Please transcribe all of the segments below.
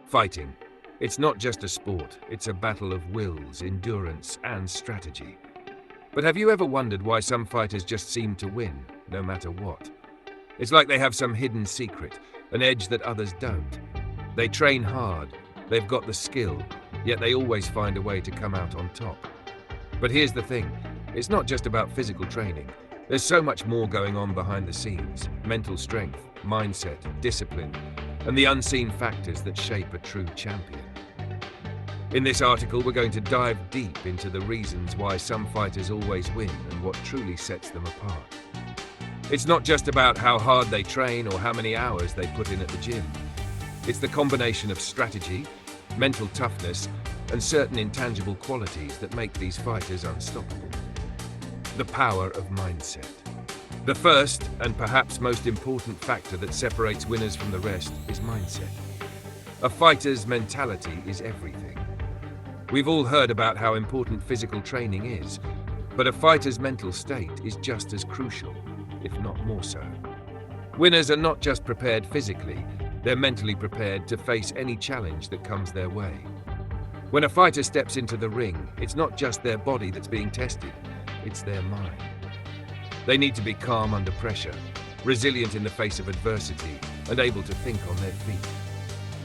Fighting. It's not just a sport, it's a battle of wills, endurance, and strategy. But have you ever wondered why some fighters just seem to win, no matter what? It's like they have some hidden secret, an edge that others don't. They train hard, they've got the skill, yet they always find a way to come out on top. But here's the thing, it's not just about physical training. There's so much more going on behind the scenes: mental strength, mindset, discipline, and the unseen factors that shape a true champion. In this article, we're going to dive deep into the reasons why some fighters always win and what truly sets them apart. It's not just about how hard they train or how many hours they put in at the gym. It's the combination of strategy, mental toughness, and certain intangible qualities that make these fighters unstoppable. The power of mindset. The first and perhaps most important factor that separates winners from the rest is mindset. A fighter's mentality is everything. We've all heard about how important physical training is, but a fighter's mental state is just as crucial, if not more so. Winners are not just prepared physically, they're mentally prepared to face any challenge that comes their way. When a fighter steps into the ring, it's not just their body that's being tested, it's their mind. They need to be calm under pressure, resilient in the face of adversity, and able to think on their feet.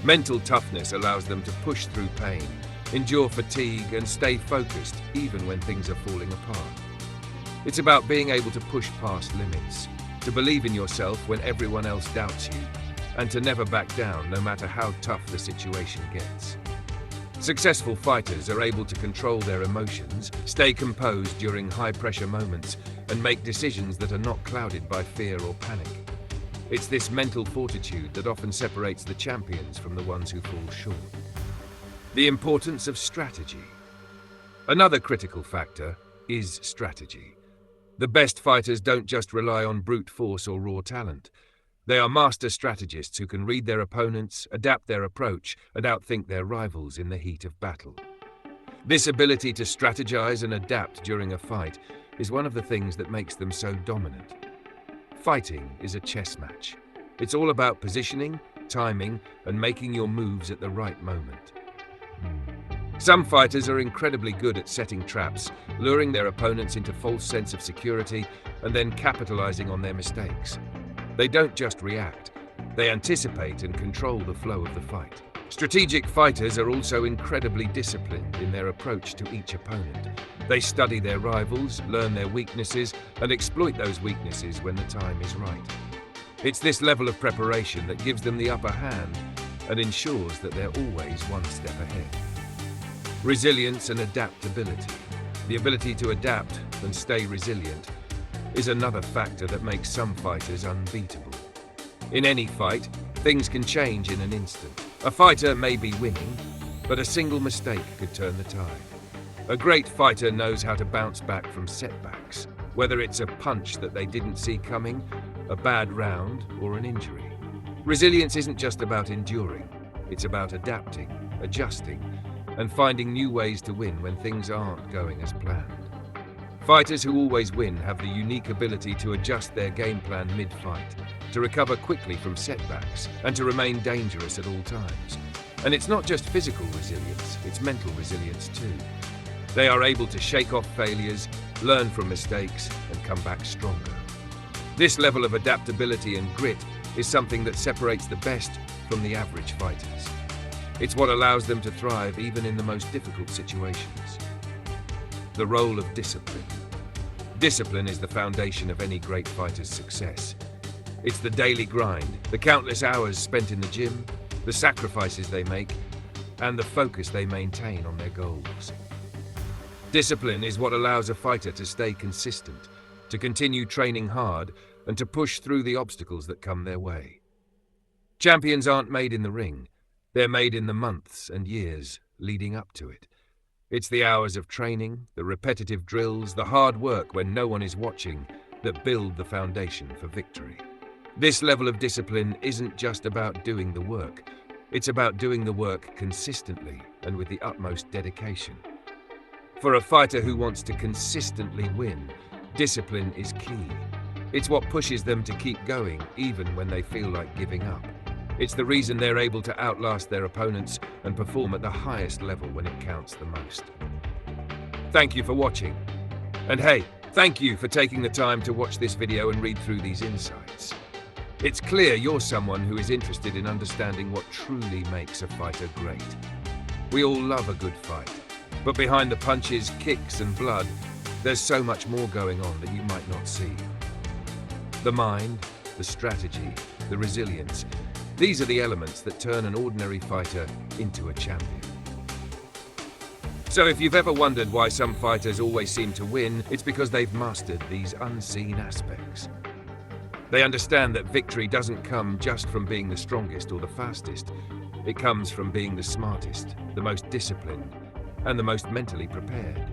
Mental toughness allows them to push through pain, endure fatigue, and stay focused even when things are falling apart. It's about being able to push past limits, to believe in yourself when everyone else doubts you, and to never back down no matter how tough the situation gets. Successful fighters are able to control their emotions, stay composed during high-pressure moments, and make decisions that are not clouded by fear or panic. It's this mental fortitude that often separates the champions from the ones who fall short. The importance of strategy. Another critical factor is strategy. The best fighters don't just rely on brute force or raw talent. They are master strategists who can read their opponents, adapt their approach, and outthink their rivals in the heat of battle. This ability to strategize and adapt during a fight is one of the things that makes them so dominant. Fighting is a chess match. It's all about positioning, timing, and making your moves at the right moment. Some fighters are incredibly good at setting traps, luring their opponents into false sense of security, and then capitalizing on their mistakes. They don't just react, they anticipate and control the flow of the fight. Strategic fighters are also incredibly disciplined in their approach to each opponent. They study their rivals, learn their weaknesses, and exploit those weaknesses when the time is right. It's this level of preparation that gives them the upper hand and ensures that they're always one step ahead. Resilience and adaptability. The ability to adapt and stay resilient is another factor that makes some fighters unbeatable. In any fight, things can change in an instant. A fighter may be winning, but a single mistake could turn the tide. A great fighter knows how to bounce back from setbacks, whether it's a punch that they didn't see coming, a bad round, or an injury. Resilience isn't just about enduring, it's about adapting, adjusting, and finding new ways to win when things aren't going as planned. Fighters who always win have the unique ability to adjust their game plan mid-fight, to recover quickly from setbacks, and to remain dangerous at all times. And it's not just physical resilience, it's mental resilience too. They are able to shake off failures, learn from mistakes, and come back stronger. This level of adaptability and grit is something that separates the best from the average fighters. It's what allows them to thrive even in the most difficult situations. The role of discipline. Discipline is the foundation of any great fighter's success. It's the daily grind, the countless hours spent in the gym, the sacrifices they make, and the focus they maintain on their goals. Discipline is what allows a fighter to stay consistent, to continue training hard, and to push through the obstacles that come their way. Champions aren't made in the ring, they're made in the months and years leading up to it. It's the hours of training, the repetitive drills, the hard work when no one is watching that build the foundation for victory. This level of discipline isn't just about doing the work, it's about doing the work consistently and with the utmost dedication. For a fighter who wants to consistently win, discipline is key. It's what pushes them to keep going even when they feel like giving up. It's the reason they're able to outlast their opponents and perform at the highest level when it counts the most. Thank you for watching. And hey, thank you for taking the time to watch this video and read through these insights. It's clear you're someone who is interested in understanding what truly makes a fighter great. We all love a good fight, but behind the punches, kicks and blood, there's so much more going on that you might not see. The mind, the strategy, the resilience, these are the elements that turn an ordinary fighter into a champion. So if you've ever wondered why some fighters always seem to win, it's because they've mastered these unseen aspects. They understand that victory doesn't come just from being the strongest or the fastest. It comes from being the smartest, the most disciplined, and the most mentally prepared.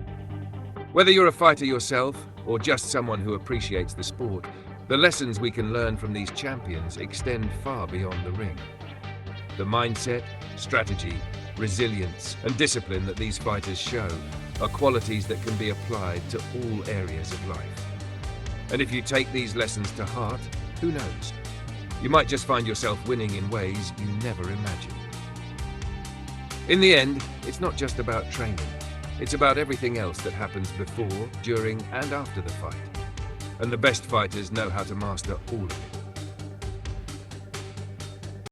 Whether you're a fighter yourself or just someone who appreciates the sport, the lessons we can learn from these champions extend far beyond the ring. The mindset, strategy, resilience, and discipline that these fighters show are qualities that can be applied to all areas of life. And if you take these lessons to heart, who knows? You might just find yourself winning in ways you never imagined. In the end, it's not just about training. It's about everything else that happens before, during, and after the fight. And the best fighters know how to master all of it.